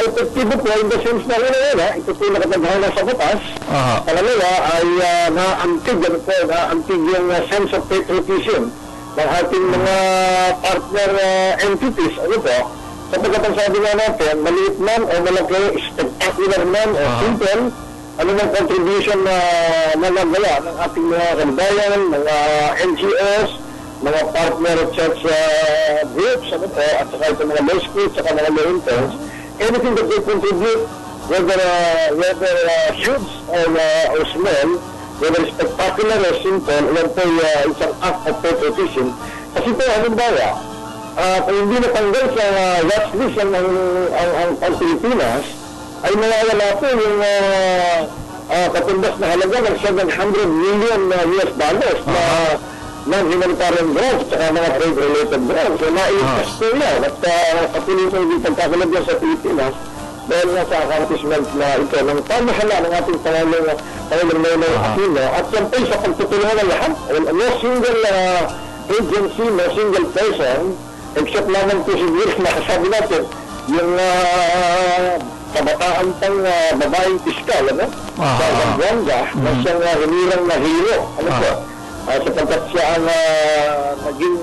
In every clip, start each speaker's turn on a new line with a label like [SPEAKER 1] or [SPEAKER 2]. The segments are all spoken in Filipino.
[SPEAKER 1] epektibo po in the sense na ito po nakataghala sa batas. Pangalawa ay naantig yung sense of patriotism ng ating mga partner entities. Ano po? Sapagkat ang sabi nga natin, maliit man o malaki, spectacular man o simple, ano mang contribution na nagawa ng ating mga kababayan, mga NGOs, mga partner church groups, ano po, at saka ito mga law schools, saka mga law interns, anything that they contribute, whether huge or small, whether spectacular or simple, yan po isang act of patriotism. Kasi po, halimbawa, kung hindi natanggal sa watch list ang Pilipinas, ay mawawala po yung katumbas na halaga ng $700 million US dollars na non-humanitarian drugs at mga trade-related drugs. So, nailigtas po yan. At patuloy po hindi pagkakalab yan sa Pilipinas dahil nga sa accomplishment na ito ng pamahala ng ating Pangulong Noynoy Aquino. At yan po sa pagtutulungan ng lahat. No single agency, no single person, except naman po siguro nakasabi natin yung kabataan pang babaeng piskal, ano? Sa Zamboanga, na siyang hinirang na hero. Ano po? Sapagkat siya ang naging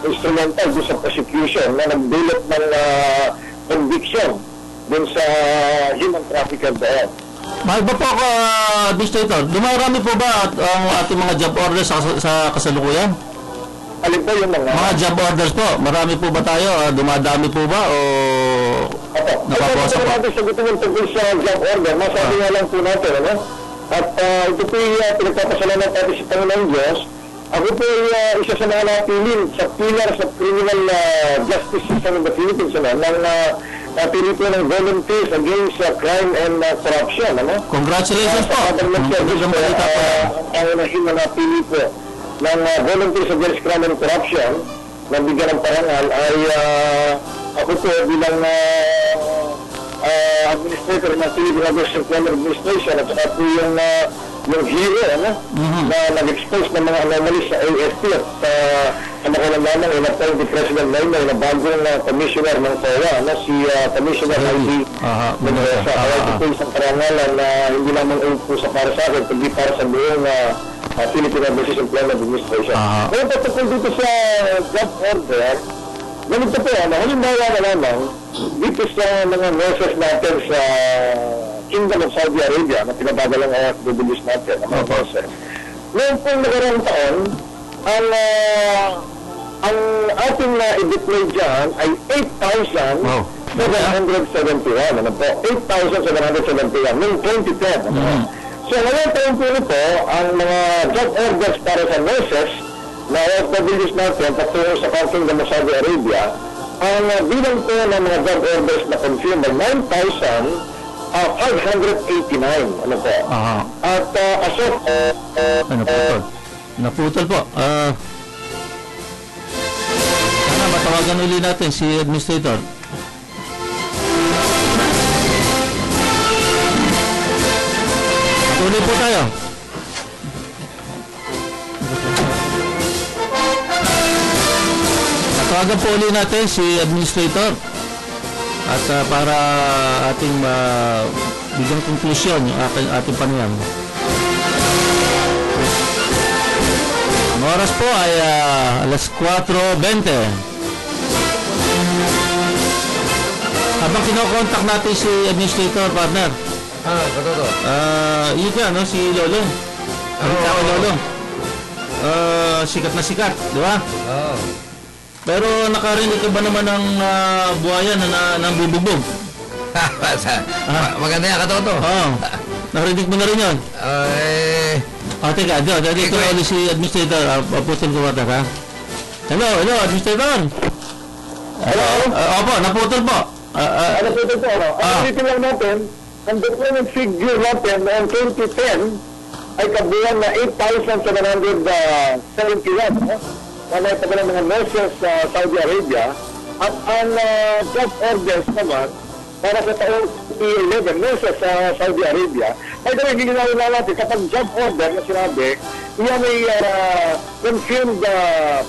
[SPEAKER 1] instrumental sa prosecution na nagdulot ng conviction dun sa human trafficker doon.
[SPEAKER 2] Mahal ba po ako, Administrator? Dumarami po ba ang ating mga job orders sa kasalukuyan?
[SPEAKER 1] Alin po yung
[SPEAKER 2] mga job orders po? Marami po ba tayo? Dumadami po ba? O napapawasan po?
[SPEAKER 1] Ito sagutin yung tungkol sa job order. Masabi nga lang po natin, ano? At ito po yung pinagpapasalamat natin sa Panginoong Diyos. Ako po yung isa sa mga napilin sa pillars of criminal justice system in the Philippines, ano? Nang napili po ng volunteers against crime and corruption, ano?
[SPEAKER 2] Congratulations po!
[SPEAKER 1] Ang unahin na napili po ng volunteers against crime and corruption na bigyan ng parangal ay ako po bilang administrator ng Philippine Employment Administration at saka po yung hero na nag-expose ng mga anomalies sa AFP at kamakulang naman in-appoint ni President Noynoy na bagong commissioner ng TOA, si Commissioner I.D. Mendoza. Kaya ito po isang parangalan na hindi naman po sa para sa akin, kundi para sa buong Philippine Employment Administration. Kaya patungkol dito sa job order, ganito po, halimbawa na naman, dito sa mga nurses natin sa Kingdom of Saudi Arabia na pinabagalang FWs natin, ang mga nurses. Noong pong nakarang taon, ang ating na-deploy dyan ay 8,771. Ano po? 8,771 noong 2010. So, ngayon taon po ito, ang mga job orders para sa nurses na FWs natin patungo sa Kingdom of Saudi Arabia, ang bilang po ng mga job orders na confirmed ay 9,589. Ano po? At as of...
[SPEAKER 2] Naputol po. Sana matawagan uli natin si Administrator. Tuloy po tayo. Tawagan po ulit natin si Administrator at para ating bigyang konklusyon yung ating panayam. Ang oras po ay alas 4:20. Habang kinokontak natin si Administrator, partner.
[SPEAKER 3] Katoto.
[SPEAKER 2] Yun ka, no? Si Lolo. Lolo. Sikat na sikat, di ba? Pero nakarinig ka ba naman ng buhaya na bububog?
[SPEAKER 3] Maganda yan, Katoto.
[SPEAKER 2] Narinig mo na rin yun? Teka, dito ulit si Administrator. Putol ko ba, ha? Hello, Administrator.
[SPEAKER 1] Hello?
[SPEAKER 2] Opo, naputol po.
[SPEAKER 1] Naputol po, ano? Dito lang natin, ang deployment figure natin noong 2010 ay kabuuan na 8,771, no? Na may pagkalang mga nurses sa Saudi Arabia. At ang job orders naman para sa taong 2011 nurses sa Saudi Arabia. Ay dahil ginagawa na natin kapag job order na sinabi, iyan ay confirmed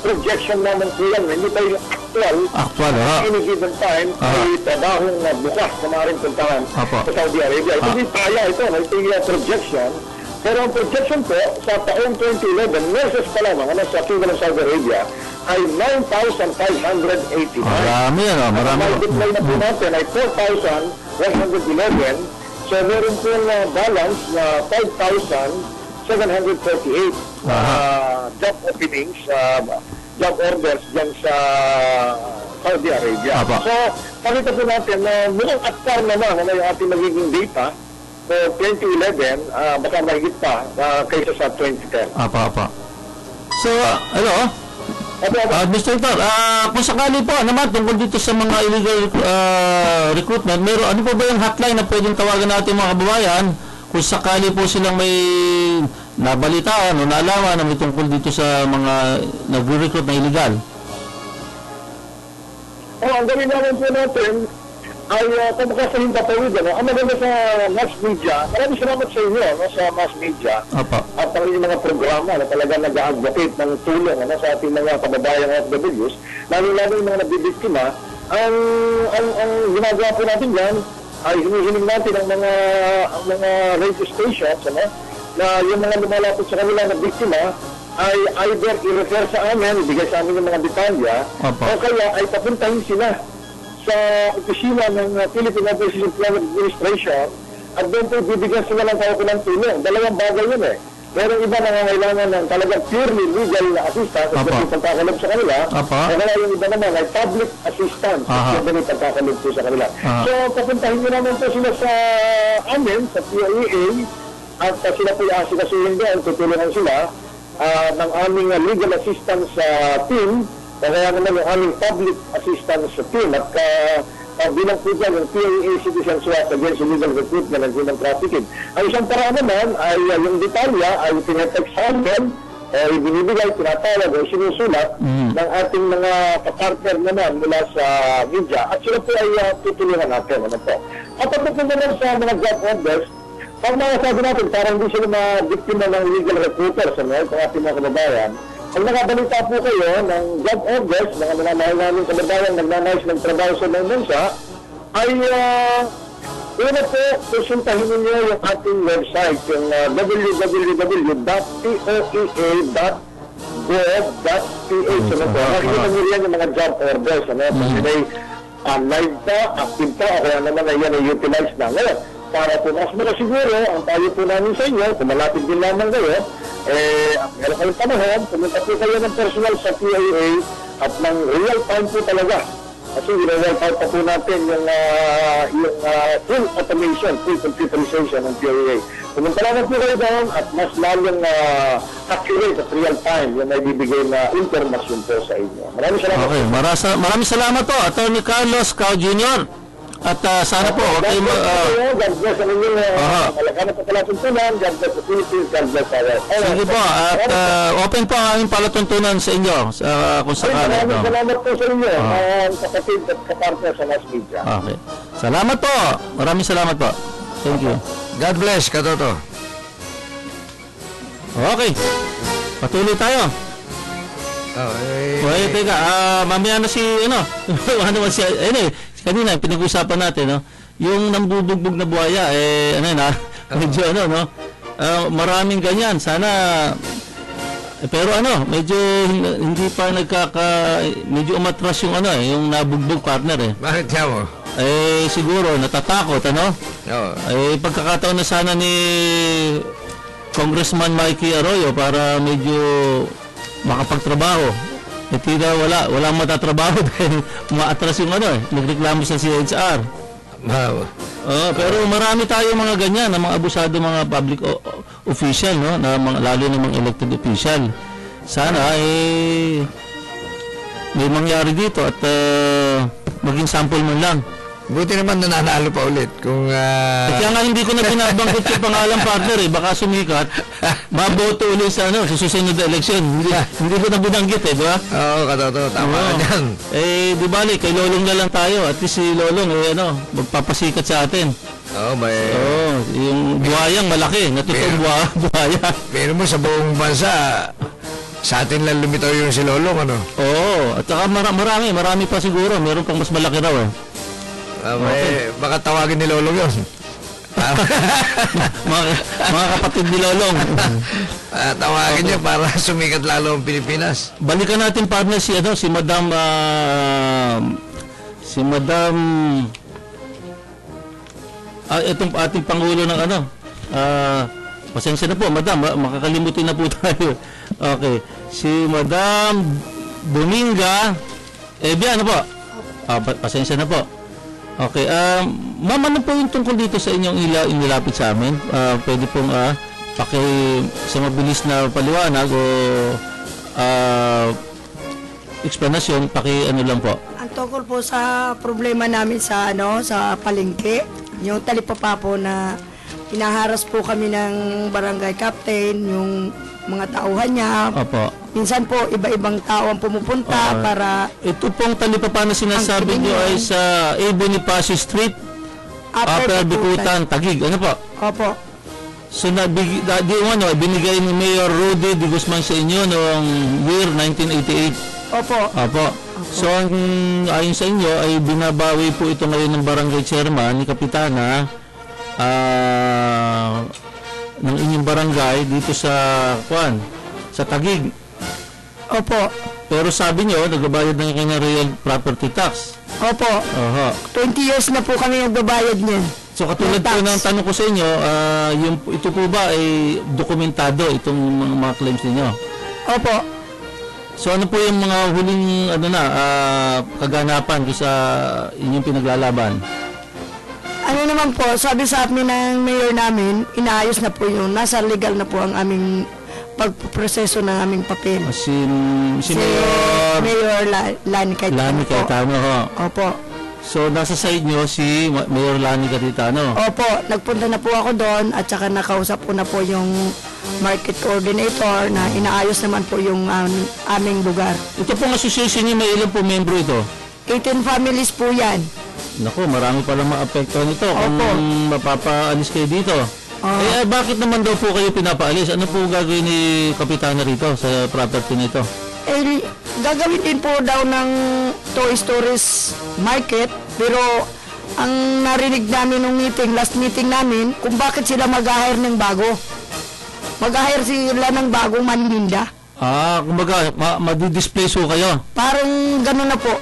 [SPEAKER 1] projection naman po yan. Hindi tayo
[SPEAKER 2] Actual,
[SPEAKER 1] any given time, ay trabahong bukas na maaaring puntahan
[SPEAKER 2] Apo.
[SPEAKER 1] sa Saudi Arabia. Ito hindi kaya ito, ito yung projection. Pero ang projection po sa taong 2011, nurses pa lamang sa Kingdom of Saudi Arabia, ay 9,589.
[SPEAKER 2] Marami yan, marami.
[SPEAKER 1] Multiply na po natin ay 4,111. So meron po balance na 5,738 job openings, job orders dyan sa Saudi Arabia.
[SPEAKER 2] Apa.
[SPEAKER 1] So, pakita po natin na mukhang atkar naman yung ating magiging data for 2011, baka mahigit pa kaysa sa 2010.
[SPEAKER 2] Apa. So, ano? Mr. Tor, kung sakali po naman tungkol dito sa mga illegal recruitment, ano po ba yung hotline na pwedeng tawagan natin mga kababayan kung sakali po silang may nabalitaan o naalaman na may tungkol dito sa mga nagre-recruit na illegal?
[SPEAKER 1] Ang gawin namin po natin ay kung makasahin papawigan, ang maganda sa mass media, maraming salamat sa inyo sa mass media
[SPEAKER 2] Apa.
[SPEAKER 1] at ang inyong mga programa na talaga nag-advocate ng tulong sa ating mga kababayan at OFWs, lalo-lalo yung mga nabibiktima. Ang ginagawa po natin yan ay hinihiling natin ang mga radio stations na yung mga lumalapit sa kanila na biktima ay either i-refer sa amin, ibigay sa amin yung mga detalya,
[SPEAKER 2] Apa.
[SPEAKER 1] o kaya ay papuntahin sila sa opisina ng Philippine Overseas Employment Administration at doon po bibigyan sila ng kaukulang tulong. Dalawang bagay yun Merong iba na nangangailangan ng talagang purely legal na assistance at yung pagkakalog sa kanila. O kaya yung iba naman ay public assistance at yung pagkakalog po sa kanila. So, papuntahin nyo naman po sila sa amin, sa PIA, at sila po i-asikasuhin doon, tutulungan sila ng aming legal assistance team, kaya naman yung aming public assistance team at bilang po dyan yung PAA Citizen SWAT Against Illegal Recruitment and Human Trafficking. Ang isang paraan naman ay yung detalya ay tinetext sa amin, ibinibigay, tinatawag o sinusulat ng ating mga kapartner naman mula sa media at sila po ay tutulungan natin. At pagdating naman sa mga job orders, pag sabi natin, parang hindi sila ma-biktima ng illegal recruiters, kung ating mga kababayan, pag nakabalita po kayo ng job orders, mga nanamahal namin kababayan, nagnanais ng trabaho sa mga bansa, ay una po, konsultahin ninyo yung ating website, yung www.poea.gov.ph. Nakikita nyo yan yung mga job orders. May live pa, active pa, o kaya naman ay yan ay utilize na. Ngayon, para po mas makasiguro, ang payo po namin sa inyo, kung malapit din lamang kayo, meron kayong panahon, pumunta po kayo ng personal sa PIA at ng real time po talaga. Kasi real time pa po natin yung full automation, full computerization ng PIA. Pumunta lang po kayo doon at mas lalong accurate at real time yung may bibigay na informasyon po sa inyo. Maraming salamat.
[SPEAKER 2] Okay, maraming salamat po, Atty. Carlos Cao Jr. At sana po,
[SPEAKER 1] God bless ang inyong malakanan pa palatuntunan. God bless the Philippines. God bless our.
[SPEAKER 2] Sige po, at open po ang aming palatuntunan sa inyo kung sakali.
[SPEAKER 1] Maraming salamat po sa inyo, kapatid at kapartner sa mass media.
[SPEAKER 2] Okay. Salamat po. Maraming salamat po. Thank you.
[SPEAKER 3] God bless, Katoto.
[SPEAKER 2] Okay. Patuloy tayo. Wait, teka. Mamaya na si, ano si, kanina, pinag-usapan natin, yung nambubugbog na buhaya, medyo, maraming ganyan. Sana, pero medyo hindi pa medyo umatras yung, yung nabugbog partner,
[SPEAKER 3] Bakit siya mo?
[SPEAKER 2] Siguro, natatakot,
[SPEAKER 3] Oo.
[SPEAKER 2] Pagkakataon na sana ni Congressman Mikey Arroyo para medyo makapagtrabaho. Tira walang matatrabaho dahil maatras yung nagreklamo sa CHR. Pero marami tayo mga ganyan, na mga abusado mga public official, na lalo na mga elected official. Sana may mangyari dito at maging sample man lang.
[SPEAKER 3] Buti naman nananalo pa ulit kung
[SPEAKER 2] Kaya nga hindi ko na binabanggit yung pangalan partner baka sumikat, maboto ulit sa susunod na eleksyon. Hindi ko na binanggit di ba?
[SPEAKER 3] Oo, Katoto, tama ka dyan.
[SPEAKER 2] Di bali, kay Lolong na lang tayo. At least si Lolong magpapasikat sa atin.
[SPEAKER 3] May
[SPEAKER 2] yung buhayang malaki, na totoong buhaya.
[SPEAKER 3] pero mo sa buong bansa Sa atin lang lumitaw yung si Lolong, ano?
[SPEAKER 2] Oo, at saka marami pa siguro. Meron pang mas malaki raw eh.
[SPEAKER 3] Baka tawagin ni Lolong yun.
[SPEAKER 2] mga kapatid ni Lolong.
[SPEAKER 3] Tawagin niya para sumikat lalo ang Pilipinas.
[SPEAKER 2] Balikan natin partner si Madam itong ating pangulo ng pasensya na po Madam, makakalimutin na po tayo. Okay, si Madam Dominga ano po? Pasensya na po. Okay, ma'am, ano po yung tungkol dito sa inyong inilapit sa amin? Pwede pong sa mabilis na paliwanag o explanation, lang po.
[SPEAKER 4] Ang tungkol po sa problema namin sa sa palengke, yung talipapa po na pinaharas po kami ng barangay captain, yung mga tauhan niya.
[SPEAKER 2] Opo.
[SPEAKER 4] Minsan po iba-ibang tao ang pumupunta para
[SPEAKER 2] Ito pong talipapa na sinasabi
[SPEAKER 4] Ang
[SPEAKER 2] nyo
[SPEAKER 4] tingin
[SPEAKER 2] ay sa A. Bonifacio Street, Upper Bikutan, Taguig. Ano po?
[SPEAKER 4] Opo.
[SPEAKER 2] So binigay ni Mayor Rudy de Guzman sa inyo noong year 1988.
[SPEAKER 4] Opo.
[SPEAKER 2] Apo. So ayon sa inyo ay binabawi po ito ngayon ng barangay chairman ni Kapitana ng inyong barangay dito sa Taguig.
[SPEAKER 4] Opo.
[SPEAKER 2] Pero sabi nyo, nagbabayad ng kanyang real property tax.
[SPEAKER 4] Opo.
[SPEAKER 2] Aha.
[SPEAKER 4] 20 years na po kami nagbabayad niyan.
[SPEAKER 2] So katulad po
[SPEAKER 4] Tax.
[SPEAKER 2] ng tanong ko sa inyo, ito po ba ay dokumentado itong mga claims ninyo?
[SPEAKER 4] Opo.
[SPEAKER 2] So ano po yung mga huling kaganapan ko sa inyong pinaglalaban?
[SPEAKER 4] Ano naman po, sabi sa amin ng mayor namin, inaayos na po yun. Nasa legal na po ang aming pagproseso ng aming papel.
[SPEAKER 2] Si Mayor
[SPEAKER 4] Mayor Lani
[SPEAKER 2] Lani Cayetano ho.
[SPEAKER 4] Opo.
[SPEAKER 2] So nasa side nyo si Mayor Lani Cayetano.
[SPEAKER 4] Opo, nagpunta na po ako doon at saka nakausap ko na po yung market coordinator na inaayos naman po yung aming lugar.
[SPEAKER 2] Ito pong association nyo, may ilan po membro ito?
[SPEAKER 4] 18 families po yan.
[SPEAKER 2] Naku, marami palang maapektuhan ito kung
[SPEAKER 4] Opo.
[SPEAKER 2] mapapaalis kayo dito. Bakit naman daw po kayo pinapaalis? Ano po gagawin ni Kapitana rito sa property nito?
[SPEAKER 4] Gagawin din po daw ng Toy Stories Market, pero ang narinig namin nung last meeting namin, kung bakit sila mag-hire ng bago. Mag-hire sila ng bagong maninda.
[SPEAKER 2] Kumbaga, madi-display so kayo.
[SPEAKER 4] Parang gano'n na po.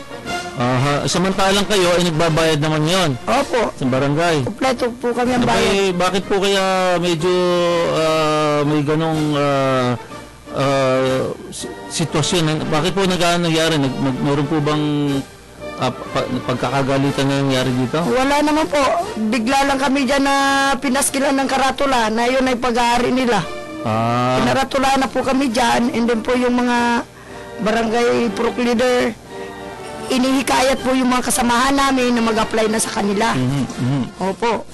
[SPEAKER 2] Samantalang kayo ay nagbabayad naman yon
[SPEAKER 4] Opo.
[SPEAKER 2] sa barangay.
[SPEAKER 4] Kompleto po kami ang bayad.
[SPEAKER 2] Bakit po kaya medyo may ganong sitwasyon? Bakit po nangyari? Meron po bang pagkakagalitan na nangyari dito?
[SPEAKER 4] Wala naman po. Bigla lang kami dyan na pinaskilan ng karatula na yun ay pag-aari nila. Pinaratula na po kami dyan, and then po yung mga barangay pro leader, inihikayat po yung mga kasamahan namin na mag-apply na sa kanila. Opo.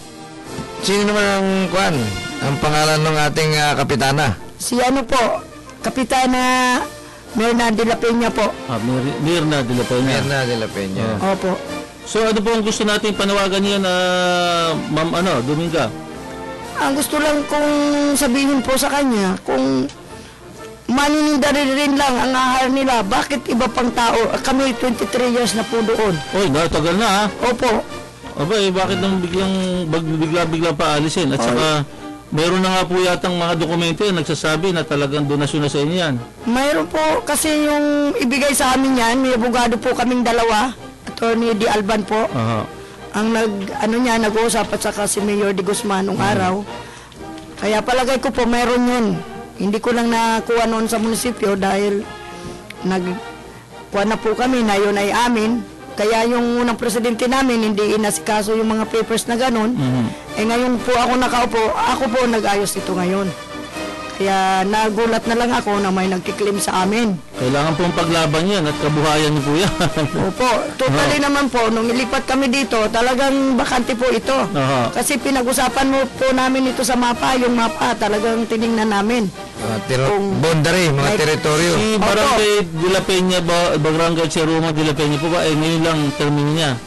[SPEAKER 3] Sino naman ang pangalan ng ating kapitana?
[SPEAKER 4] Si po, Kapitana Mirna de la Peña po.
[SPEAKER 2] Mirna de la Peña.
[SPEAKER 3] Mirna de la Peña.
[SPEAKER 4] Opo.
[SPEAKER 2] So ano po ang gusto natin panawagan niyo na Ma'am Dominga?
[SPEAKER 4] Ang gusto lang kong sabihin po sa kanya, kung maninda rin lang ang ahar nila, bakit iba pang tao? Kami 23 years na po doon.
[SPEAKER 2] Oy, tagal na ha.
[SPEAKER 4] Opo.
[SPEAKER 2] Bakit nang bigla paalisin? At saka meron na nga po yatang mga dokumento yung nagsasabi na talagang donasyon na sa inyo yan.
[SPEAKER 4] Mayroon po kasi yung ibigay sa amin yan, may abogado po kaming dalawa, Attorney Di Alban po. Ang nag-uusap at saka si Mayor de Guzman nung araw. Kaya palagay ko po mayroon yun. Hindi ko lang nakuha noon sa munisipyo dahil nagkuha na po kami na yun ay amin. Kaya yung unang presidente namin hindi inasikaso yung mga papers na ganun. Ngayon po ako nakaupo, ako po nag-ayos ito ngayon. Kaya nagulat na lang ako na may nagkiklaim sa amin.
[SPEAKER 2] Kailangan pong paglaban yan at kabuhayan niyo po yan.
[SPEAKER 4] Opo, totally naman po, nung ilipat kami dito, talagang bakante po ito. Kasi pinag-usapan mo po namin ito sa mapa, yung mapa talagang tiningnan namin.
[SPEAKER 3] Boundary, mga teritoryo.
[SPEAKER 2] Si Barangay de la Peña Barangay Cheruma de la Peña po ba, ngayon lang termino niya?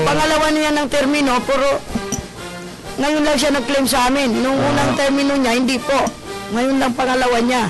[SPEAKER 4] Pangalawa niya ng termino, pero ngayon lang siya nag-claim sa amin. Nung unang termino niya, hindi po. Ngayon lang pangalawa niya.